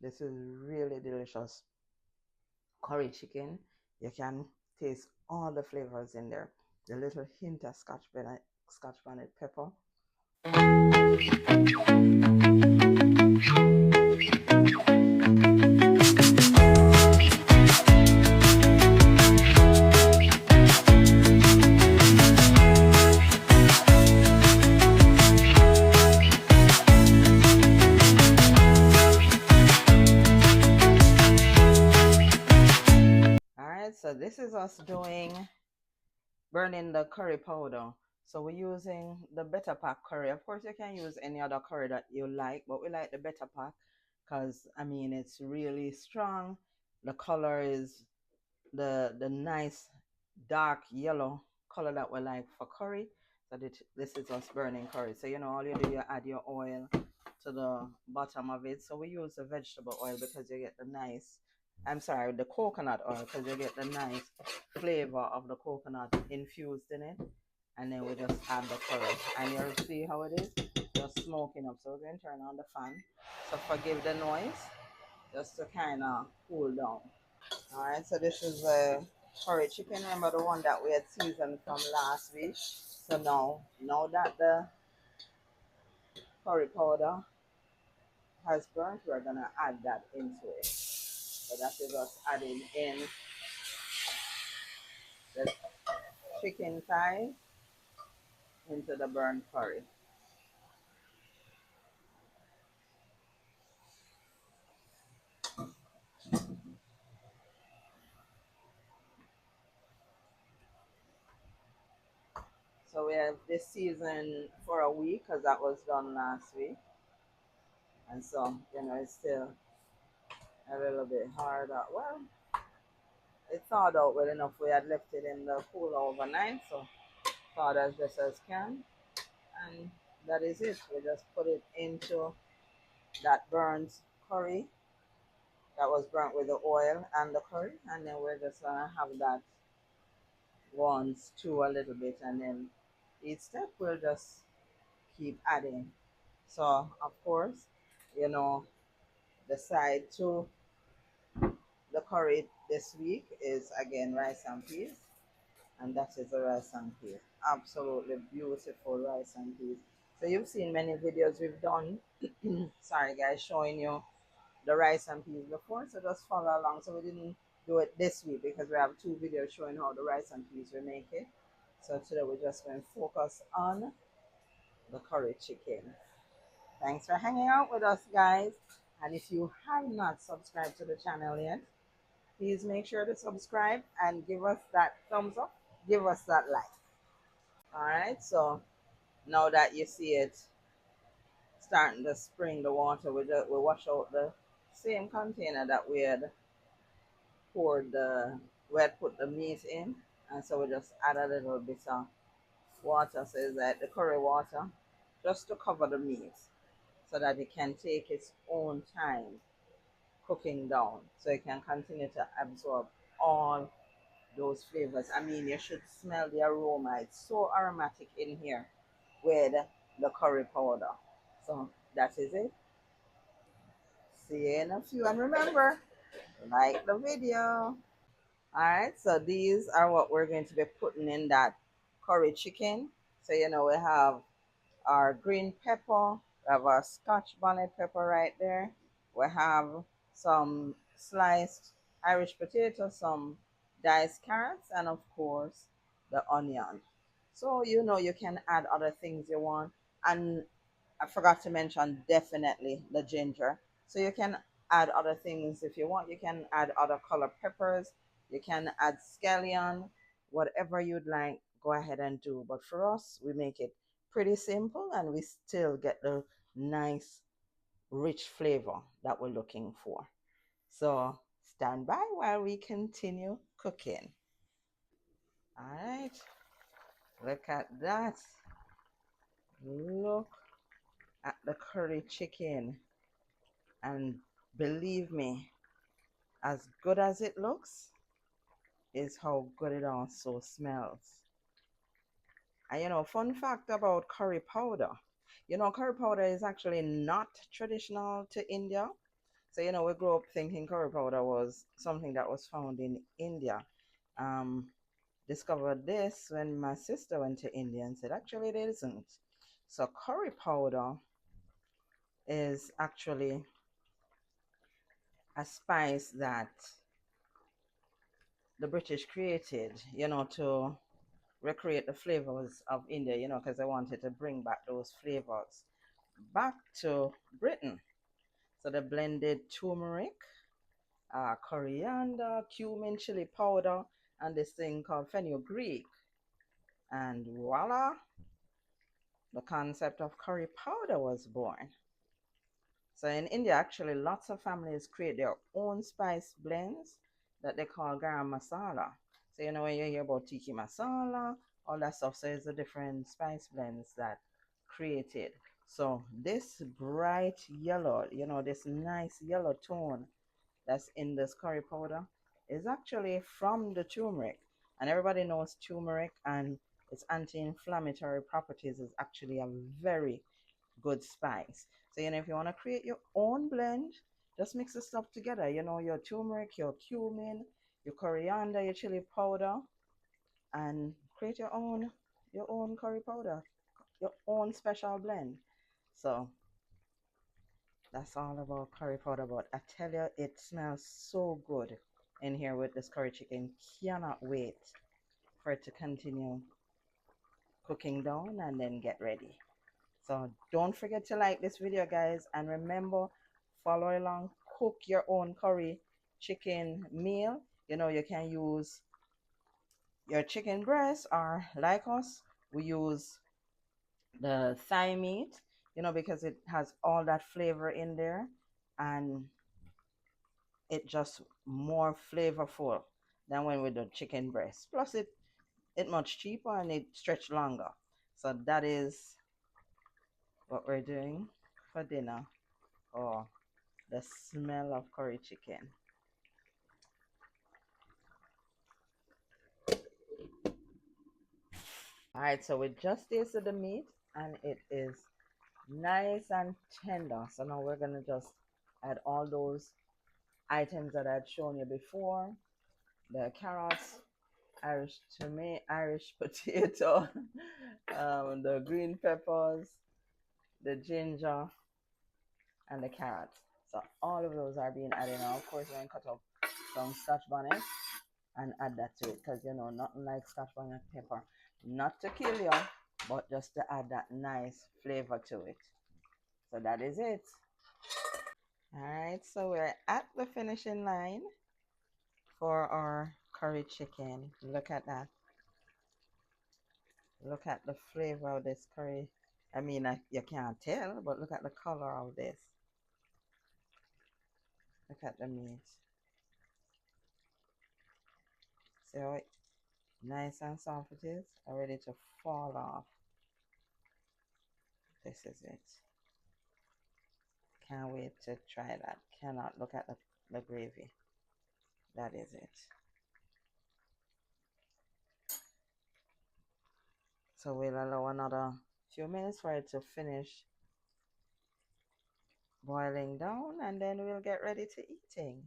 This is really delicious curry chicken. You can taste all the flavors in there. The little hint of scotch bonnet pepper. All right, so this is us burning the curry powder. So we're using the Better Pack curry. Of course, you can use any other curry that you like, but we like the Better Pack because I mean it's really strong. The color is the nice dark yellow color that we like for curry. So this is us burning curry. So all you do, you add your oil to the bottom of it. So we use the vegetable oil because you get the nice, I'm sorry, the coconut oil because you get the nice flavor of the coconut infused in it. And then we just add the curry. And you'll see how it is just smoking up. So we're going to turn on the fan. So forgive the noise just to kind of cool down. All right, so this is a curry chicken. Remember the one that we had seasoned from last week. So now that the curry powder has burnt, we're gonna add that into it. So that is us adding in the chicken thigh into the burnt curry. So we have this season for a week because that was done last week, and so it's still a little bit hard. Well, it thawed out well enough. We had left it in the cooler overnight, so thawed as best as can. And that is it. We just put it into that burnt curry that was burnt with the oil and the curry, and then we're just gonna have that once stew a little bit, and then each step we'll just keep adding. So of course, you know, the side to the curry this week is again rice and peas, and that is the rice and peas. Absolutely beautiful rice and peas. So you've seen many videos we've done. Sorry guys, showing you the rice and peas before, so just follow along. So we didn't do it this week because we have two videos showing how the rice and peas we make it. So today we're just going to focus on the curry chicken. Thanks for hanging out with us, guys. And if you have not subscribed to the channel yet, please make sure to subscribe and give us that thumbs up, give us that like. All right, so now that you see it starting to spring the water, we wash out the same container that poured the we had put the meat in, and so we just add a little bit of water, so it's like the curry water, just to cover the meat, so that it can take its own time cooking down, so it can continue to absorb all those flavors. I mean, you should smell the aroma. It's so aromatic in here with the curry powder. So that is it. See you in a few, and remember, like the video. All right, so these are what we're going to be putting in that curry chicken. So we have our green pepper, we have our scotch bonnet pepper right there. We have some sliced Irish potato, some diced carrots, and of course the onion. So you can add other things you want, and I forgot to mention definitely the ginger. So you can add other things if you want. You can add other color peppers. You can add scallion, whatever you'd like. Go ahead and do. But for us, we make it pretty simple, and we still get the nice, rich flavor that we're looking for. So stand by while we continue cooking. All right, look at that. Look at the curry chicken. And believe me, as good as it looks is how good it also smells. And fun fact about curry powder. Curry powder is actually not traditional to India. So, we grew up thinking curry powder was something that was found in India. Um, Discovered this when my sister went to India and said, actually, it isn't. So, curry powder is actually a spice that the British created, to recreate the flavors of India, because they wanted to bring back those flavors back to Britain. So they blended turmeric, coriander, cumin, chili powder, and this thing called fenugreek. And voila, the concept of curry powder was born. So in India, actually, lots of families create their own spice blends that they call garam masala. So when you hear about tiki masala, all that stuff, so it's the different spice blends that created. So this bright yellow, this nice yellow tone that's in this curry powder is actually from the turmeric. And everybody knows turmeric and its anti-inflammatory properties is actually a very good spice. So, if you want to create your own blend, just mix the stuff together. Your turmeric, your cumin, your coriander, your chili powder, and create your own curry powder, your own special blend. So that's all about curry powder. But I tell you, it smells so good in here with this curry chicken. Cannot wait for it to continue cooking down and then get ready. So don't forget to like this video, guys, and remember, follow along, cook your own curry chicken meal. You can use your chicken breast, or like us, we use the thigh meat, because it has all that flavor in there, and it just more flavorful than when we do chicken breast. Plus, it much cheaper and it stretch longer. So that is what we're doing for dinner. Oh, the smell of curry chicken. All right, so we just tasted the meat and it is nice and tender. So now we're gonna just add all those items that I had shown you before: the carrots, Irish tomato, Irish potato, the green peppers, the ginger, and the carrots. So all of those are being added now. Of course, we're gonna cut up some scotch bonnet and add that to it, because nothing like scotch bonnet pepper, not to kill you, but just to add that nice flavor to it. So that is it. All right, so we're at the finishing line for our curry chicken. Look at that. Look at the flavor of this curry. I mean, you can't tell, but look at the color of this. Look at the meat. See how nice and soft it is? Ready to fall off. This is it. Can't wait to try that. Cannot look at the gravy. That is it. So we'll allow another few minutes for it to finish boiling down, and then we'll get ready to eating.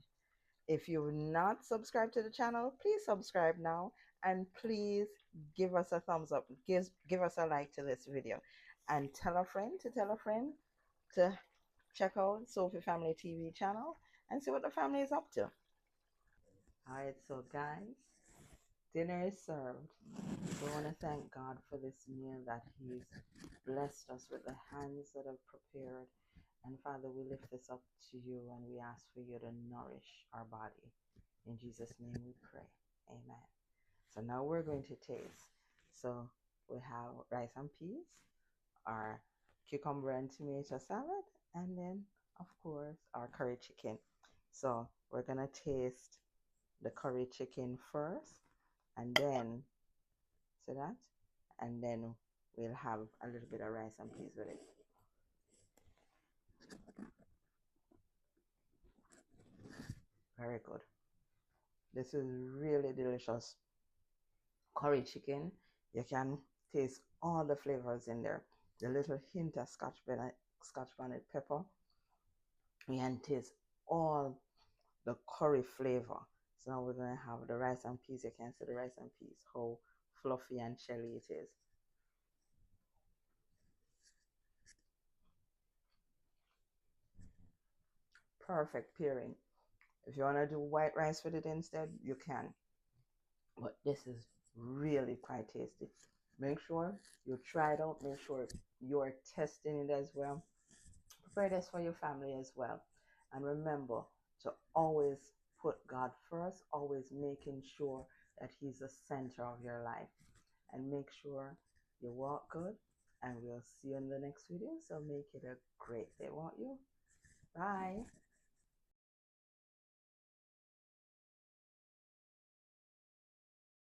If you've not subscribed to the channel, please subscribe now, and please give us a thumbs up. Give us a like to this video, and tell a friend to tell a friend to check out Sophie Family TV channel and see what the family is up to. All right, so guys, dinner is served. We want to thank God for this meal that He's blessed us with, the hands that have prepared. And Father, we lift this up to you and we ask for you to nourish our body. In Jesus' name we pray. Amen. So now we're going to taste. So we have rice and peas, our cucumber and tomato salad, and then, of course, our curry chicken. So we're going to taste the curry chicken first, and then, see that? And then we'll have a little bit of rice and peas with it. Very good. This is really delicious curry chicken. You can taste all the flavors in there. The little hint of scotch bonnet pepper. You can taste all the curry flavor. So now we're going to have the rice and peas. You can see the rice and peas, how fluffy and shelly it is. Perfect pairing. If you want to do white rice with it instead, you can. But this is really quite tasty. Make sure you try it out. Make sure you're testing it as well. Prepare this for your family as well. And remember to always put God first, always making sure that He's the center of your life. And make sure you walk good. And we'll see you in the next video. So make it a great day, won't you? Bye.